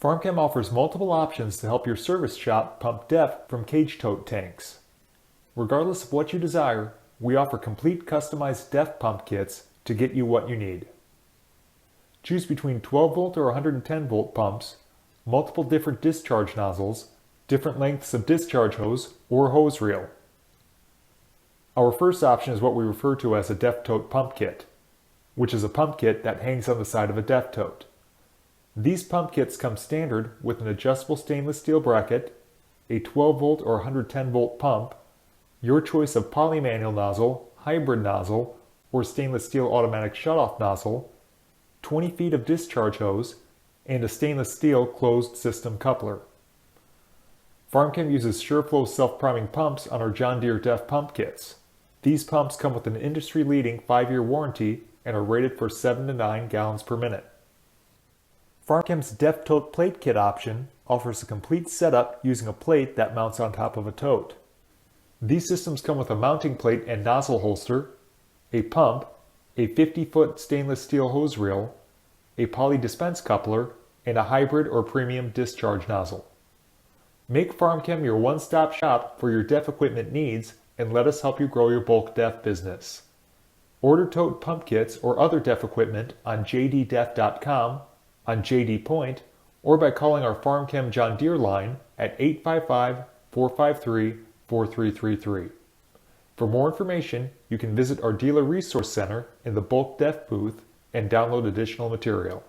FarmChem offers multiple options to help your service shop pump DEF from cage tote tanks. Regardless of what you desire, we offer complete customized DEF pump kits to get you what you need. Choose between 12 volt or 110 volt pumps, multiple different discharge nozzles, different lengths of discharge hose, or hose reel. Our first option is what we refer to as a DEF tote pump kit, which is a pump kit that hangs on the side of a DEF tote. These pump kits come standard with an adjustable stainless steel bracket, a 12 volt or 110 volt pump, your choice of polymanual nozzle, hybrid nozzle, or stainless steel automatic shutoff nozzle, 20 feet of discharge hose, and a stainless steel closed system coupler. FarmChem uses SureFlow self-priming pumps on our John Deere DEF pump kits. These pumps come with an industry-leading 5-year warranty and are rated for 7 to 9 gallons per minute. FarmChem's DEF Tote Plate Kit option offers a complete setup using a plate that mounts on top of a tote. These systems come with a mounting plate and nozzle holster, a pump, a 50-foot stainless steel hose reel, a poly dispense coupler, and a hybrid or premium discharge nozzle. Make FarmChem your one-stop shop for your DEF equipment needs and let us help you grow your bulk DEF business. Order tote pump kits or other DEF equipment on jddef.com, on JD Point, or by calling our FarmChem John Deere line at 855-453-4333. For more information, you can visit our Dealer Resource Center in the Bulk DEF booth and download additional material.